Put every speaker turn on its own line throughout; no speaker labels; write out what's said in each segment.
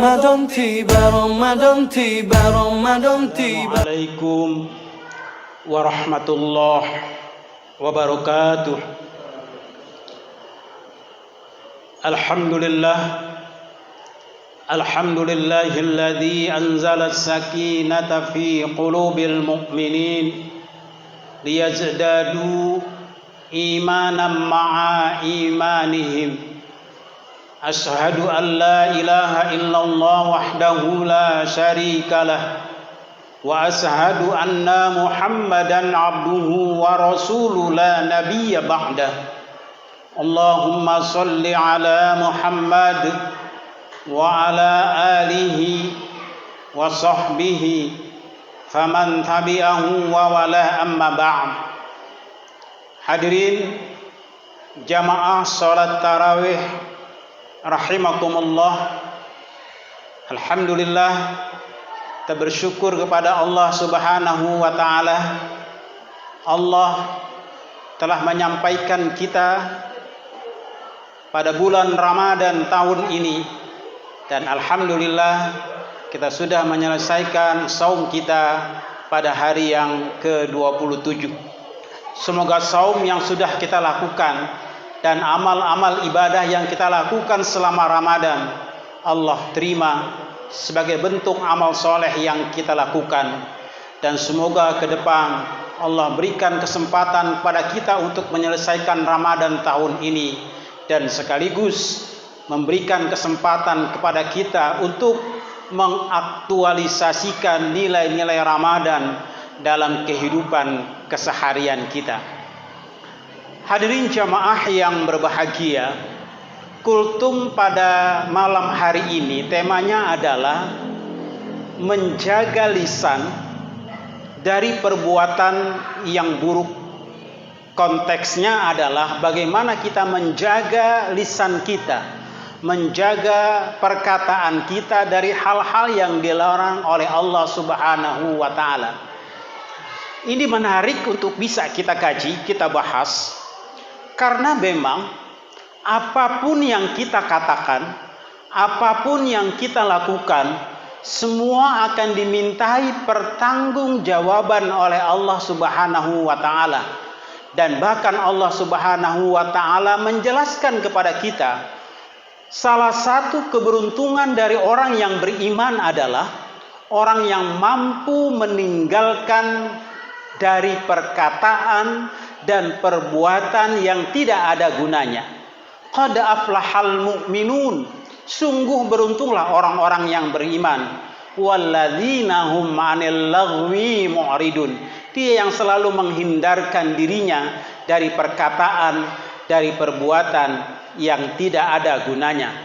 Ramadan tiba, Ramadan tiba, Ramadan tiba.
Assalamualaikum warahmatullahi wabarakatuh. Alhamdulillahilladzi anzala as-sakinata fi qulubil mu'minin liyazdadu imanan ma'a imanihim. Asyhadu an la ilaha illallah wahdahu la syarika lah wa asyhadu anna Muhammadan abduhu wa rasuluhu la nabiyya ba'dah. Allahumma salli ala Muhammad wa ala alihi wa sahbihi faman tabi'ahu wa wala amma ba'd. Hadirin jamaah salat tarawih rahimakumullah. Alhamdulillah, kita bersyukur kepada Allah Subhanahu wa taala. Allah telah menyampaikan kita pada bulan Ramadan tahun ini, dan alhamdulillah kita sudah menyelesaikan saum kita pada hari yang ke-27. Semoga saum yang sudah kita lakukan dan amal-amal ibadah yang kita lakukan selama Ramadan Allah terima sebagai bentuk amal soleh yang kita lakukan, dan semoga ke depan Allah berikan kesempatan pada kita untuk menyelesaikan Ramadan tahun ini, dan sekaligus memberikan kesempatan kepada kita untuk mengaktualisasikan nilai-nilai Ramadan dalam kehidupan keseharian kita. Hadirin jamaah yang berbahagia, kultum pada malam hari ini temanya adalah menjaga lisan dari perbuatan yang buruk. Konteksnya adalah bagaimana kita menjaga lisan kita, menjaga perkataan kita dari hal-hal yang dilarang oleh Allah Subhanahu wa taala. Ini menarik untuk bisa kita kaji, kita bahas, karena memang apapun yang kita katakan, apapun yang kita lakukan, semua akan dimintai pertanggungjawaban oleh Allah Subhanahu wa taala. Dan bahkan Allah Subhanahu wa taala menjelaskan kepada kita, salah satu keberuntungan dari orang yang beriman adalah orang yang mampu meninggalkan dari perkataan dan perbuatan yang tidak ada gunanya. Qad aflahal mu'minun, sungguh beruntunglah orang-orang yang beriman. Walladzina hum 'anil lagwi mu'ridun, dia yang selalu menghindarkan dirinya dari perkataan, dari perbuatan yang tidak ada gunanya.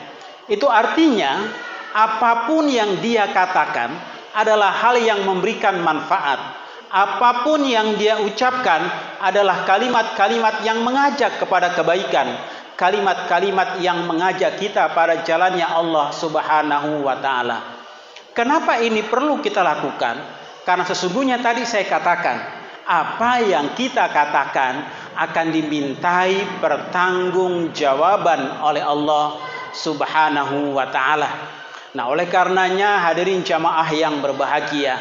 Itu artinya apapun yang dia katakan adalah hal yang memberikan manfaat. Apapun yang dia ucapkan adalah kalimat-kalimat yang mengajak kepada kebaikan, kalimat-kalimat yang mengajak kita pada jalannya Allah Subhanahu wa taala. Kenapa ini perlu kita lakukan? Karena sesungguhnya tadi saya katakan, apa yang kita katakan akan dimintai pertanggungjawaban oleh Allah Subhanahu wa taala. Nah, oleh karenanya hadirin jamaah yang berbahagia,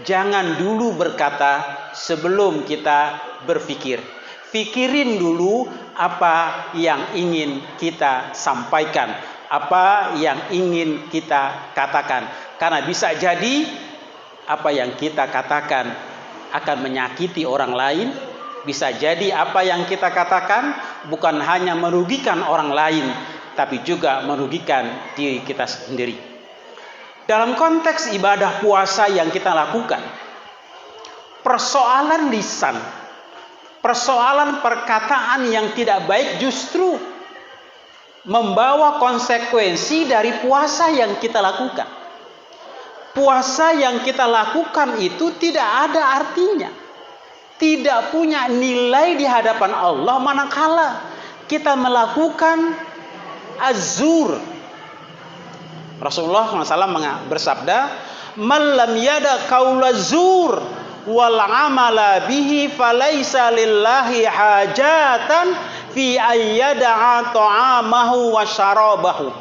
jangan dulu berkata sebelum kita berpikir. Pikirin dulu apa yang ingin kita sampaikan, apa yang ingin kita katakan. Karena bisa jadi apa yang kita katakan akan menyakiti orang lain. Bisa jadi apa yang kita katakan bukan hanya merugikan orang lain, tapi juga merugikan diri kita sendiri. Dalam konteks ibadah puasa yang kita lakukan, persoalan lisan, persoalan perkataan yang tidak baik justru membawa konsekuensi dari puasa yang kita lakukan. Puasa yang kita lakukan itu tidak ada artinya, tidak punya nilai di hadapan Allah manakala kita melakukan az-zur. Rasulullah SAW bersabda, "Man lam yada qaula zur wal amala bihi falaisa lillahi hajatan fi ayyada'a ta'amahu wa syarabahu."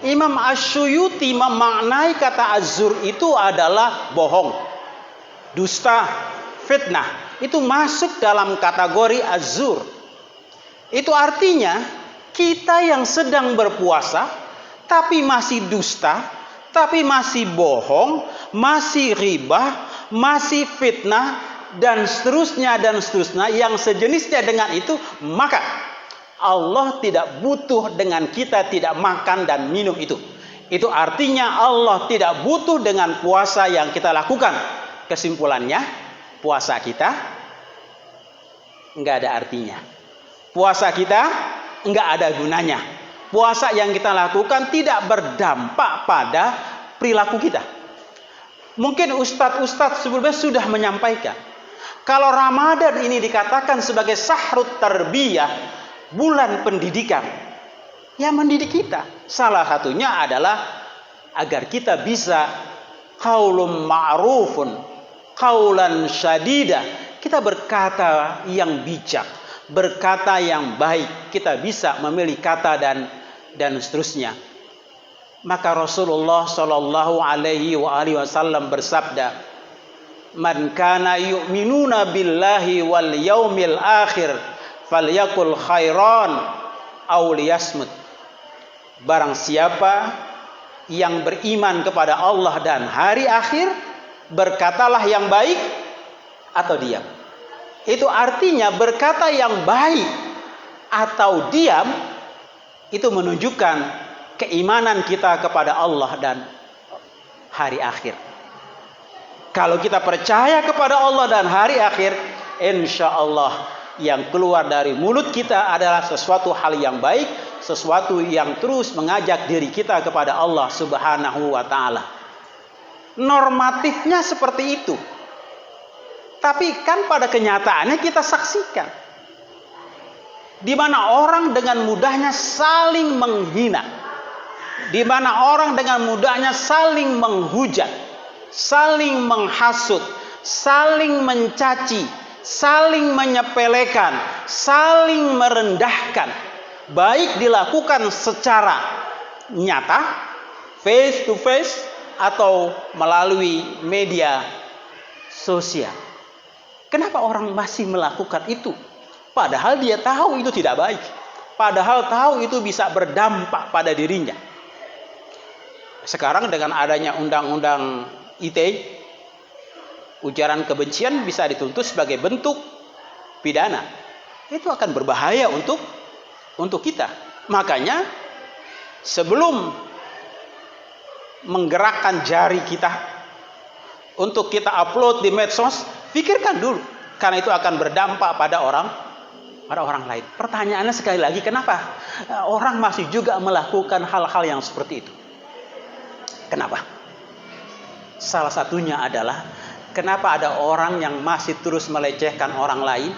Imam Asyuyuti memaknai kata azur itu adalah bohong, dusta, fitnah. Itu masuk dalam kategori azur. Itu artinya kita yang sedang berpuasa tapi masih dusta, tapi masih bohong, masih ribah, masih fitnah, dan seterusnya yang sejenisnya dengan itu, maka Allah tidak butuh dengan kita tidak makan dan minum itu. Itu artinya Allah tidak butuh dengan puasa yang kita lakukan. Kesimpulannya, puasa kita nggak ada artinya. Puasa kita nggak ada gunanya. Puasa yang kita lakukan tidak berdampak pada perilaku kita. Mungkin ustadz-ustadz sebelumnya sudah menyampaikan, kalau Ramadan ini dikatakan sebagai sahrut tarbiyah, bulan pendidikan, yang mendidik kita salah satunya adalah agar kita bisa qaulun ma'rufun, qaulan syadida, kita berkata yang bijak, berkata yang baik, kita bisa memilih kata dan seterusnya. Maka Rasulullah Shallallahu Alaihi Wasallam bersabda, "Man kana yu'minuna billahi wal yaumil akhir, falyakul khairan aw liyasmut." Barang siapa yang beriman kepada Allah dan hari akhir, berkatalah yang baik atau diam. Itu artinya berkata yang baik atau diam itu menunjukkan keimanan kita kepada Allah dan hari akhir. Kalau kita percaya kepada Allah dan hari akhir, insya Allah yang keluar dari mulut kita adalah sesuatu hal yang baik, sesuatu yang terus mengajak diri kita kepada Allah Subhanahu wa Ta'ala. Normatifnya seperti itu, tapi kan pada kenyataannya kita saksikan, di mana orang dengan mudahnya saling menghina, di mana orang dengan mudahnya saling menghujat, saling menghasut, saling mencaci, saling menyepelekan, saling merendahkan, baik dilakukan secara nyata, face to face, atau melalui media sosial. Kenapa orang masih melakukan itu? Padahal dia tahu itu tidak baik, padahal tahu itu bisa berdampak pada dirinya. Sekarang dengan adanya undang-undang ITE, ujaran kebencian bisa dituntut sebagai bentuk pidana. Itu akan berbahaya untuk kita. Makanya sebelum menggerakkan jari kita untuk kita upload di medsos, pikirkan dulu, karena itu akan berdampak pada orang lain. Pertanyaannya sekali lagi, kenapa orang masih juga melakukan hal-hal yang seperti itu? Kenapa? Salah satunya adalah kenapa ada orang yang masih terus melecehkan orang lain,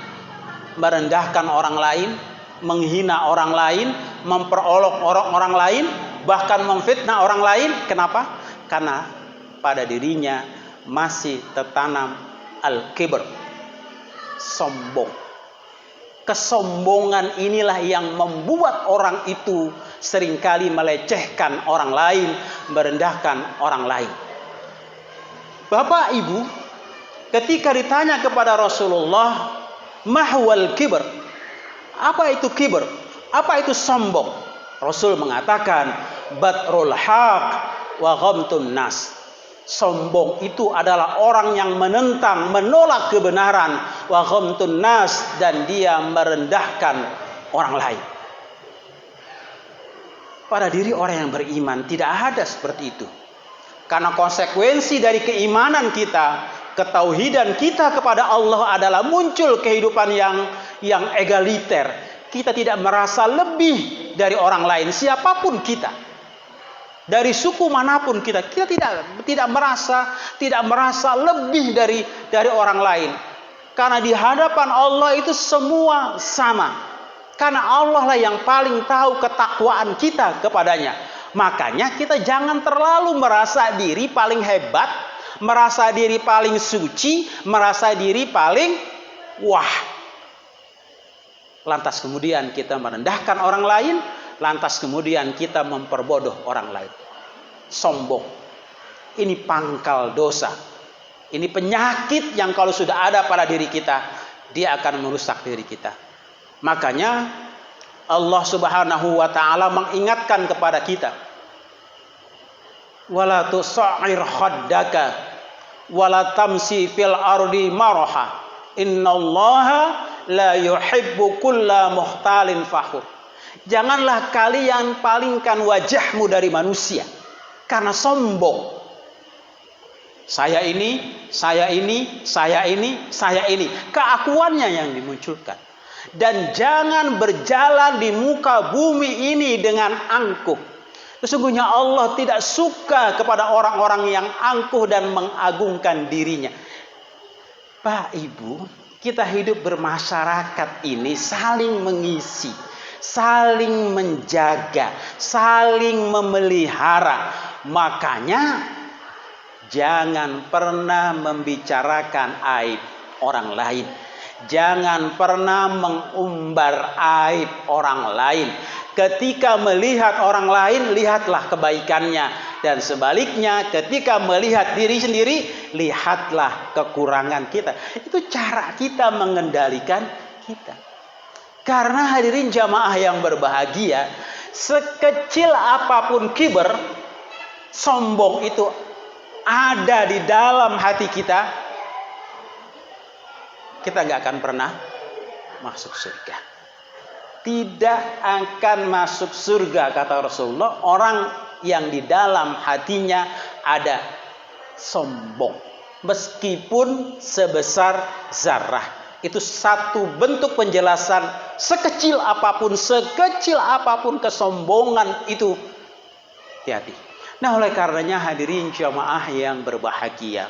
merendahkan orang lain, menghina orang lain, memperolok orang lain, bahkan memfitnah orang lain. Kenapa? Karena pada dirinya masih tertanam al-kibr, sombong. Kesombongan inilah yang membuat orang itu seringkali melecehkan orang lain, merendahkan orang lain. Bapak Ibu, ketika ditanya kepada Rasulullah, mahwal kibr, apa itu kibr? Apa itu sombong? Rasul mengatakan, batrul haq wa ghamtun nas. Sombong itu adalah orang yang menentang, menolak kebenaran, wa ghamtun nas, dan dia merendahkan orang lain. Pada diri orang yang beriman tidak ada seperti itu. Karena konsekuensi dari keimanan kita, ketauhidan kita kepada Allah adalah muncul kehidupan yang egaliter. Kita tidak merasa lebih dari orang lain, siapapun kita. Dari suku manapun kita tidak merasa lebih dari orang lain. Karena di hadapan Allah itu semua sama. Karena Allah lah yang paling tahu ketakwaan kita kepadanya. Makanya kita jangan terlalu merasa diri paling hebat, merasa diri paling suci, merasa diri paling wah. Lantas kemudian kita merendahkan orang lain, lantas kemudian kita memperbodoh orang lain. Sombong. Ini pangkal dosa. Ini penyakit yang kalau sudah ada pada diri kita, dia akan merusak diri kita. Makanya Allah Subhanahu wa taala mengingatkan kepada kita, wala tusa'ir khaddaka wala tamsi fil ardi maraha innallaha la yuhibbu kulla mukhtalin fakhur. Janganlah kalian palingkan wajahmu dari manusia karena sombong. Saya ini, saya ini, saya ini, saya ini. Keakuannya yang dimunculkan. Dan jangan berjalan di muka bumi ini dengan angkuh. Sesungguhnya Allah tidak suka kepada orang-orang yang angkuh dan mengagungkan dirinya. Pak, Ibu, kita hidup bermasyarakat ini saling mengisi, saling menjaga, saling memelihara. Makanya jangan pernah membicarakan aib orang lain. Jangan pernah mengumbar aib orang lain. Ketika melihat orang lain, lihatlah kebaikannya. Dan sebaliknya, ketika melihat diri sendiri, lihatlah kekurangan kita. Itu cara kita mengendalikan kita. Karena hadirin jamaah yang berbahagia, sekecil apapun kiber, sombong itu ada di dalam hati kita, kita nggak akan pernah masuk surga. Tidak akan masuk surga, kata Rasulullah, orang yang di dalam hatinya ada sombong, meskipun sebesar zarah. Itu satu bentuk penjelasan. Sekecil apapun kesombongan itu, hati-hati. Nah, oleh karenanya hadirin jamaah yang berbahagia,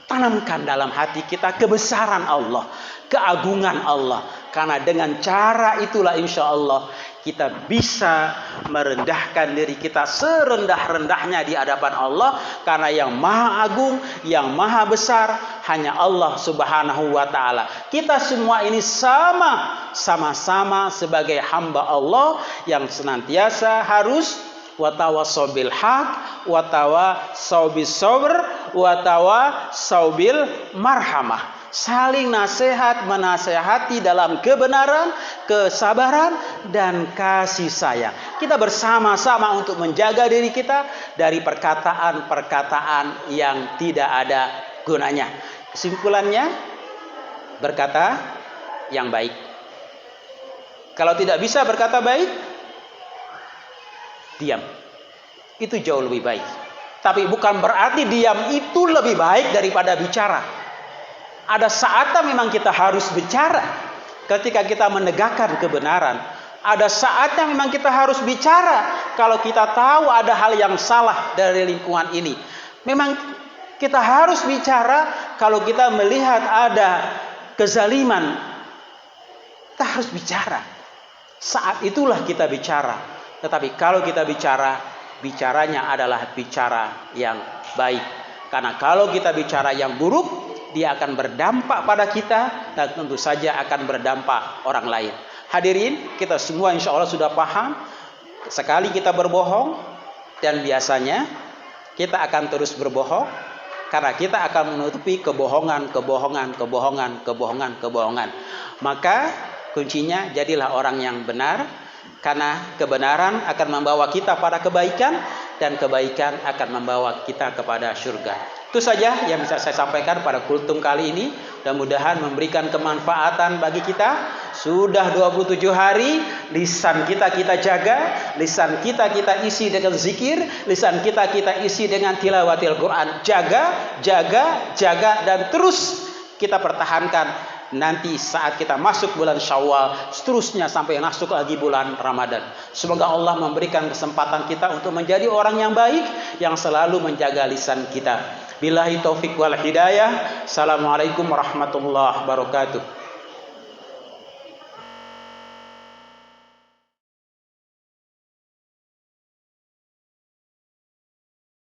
tanamkan dalam hati kita kebesaran Allah, keagungan Allah. Karena dengan cara itulah insya Allah kita bisa merendahkan diri kita serendah-rendahnya di hadapan Allah. Karena yang maha agung, yang maha besar hanya Allah Subhanahu wa ta'ala. Kita semua ini sama-sama sebagai hamba Allah yang senantiasa harus watawassaw bil haq, watawassaw bis sabr, watawassaw bil marhamah. Saling nasihat menasehati dalam kebenaran, kesabaran dan kasih sayang. Kita bersama-sama untuk menjaga diri kita dari perkataan-perkataan yang tidak ada gunanya. Kesimpulannya, berkata yang baik. Kalau tidak bisa berkata baik, diam. Itu jauh lebih baik. Tapi bukan berarti diam itu lebih baik daripada bicara. Ada saatnya memang kita harus bicara ketika kita menegakkan kebenaran. Ada saatnya memang kita harus bicara kalau kita tahu ada hal yang salah dari lingkungan ini. Memang kita harus bicara kalau kita melihat ada kezaliman. Kita harus bicara. Saat itulah kita bicara. Tetapi kalau kita bicara, bicaranya adalah bicara yang baik. Karena kalau kita bicara yang buruk, dia akan berdampak pada kita dan tentu saja akan berdampak orang lain. Hadirin, kita semua insya Allah sudah paham. Sekali kita berbohong, dan biasanya kita akan terus berbohong, karena kita akan menutupi kebohongan. Maka kuncinya, jadilah orang yang benar, karena kebenaran akan membawa kita pada kebaikan, dan kebaikan akan membawa kita kepada surga. Itu saja yang bisa saya sampaikan pada kultum kali ini. Mudah-mudahan memberikan kemanfaatan bagi kita. Sudah 27 hari, lisan kita jaga, lisan kita isi dengan zikir, lisan kita isi dengan tilawatil Quran. Jaga dan terus kita pertahankan. Nanti saat kita masuk bulan Syawal, seterusnya sampai masuk lagi bulan Ramadan. Semoga Allah memberikan kesempatan kita untuk menjadi orang yang baik, yang selalu menjaga lisan kita. Billahi taufik wal hidayah. Assalamualaikum warahmatullahi wabarakatuh.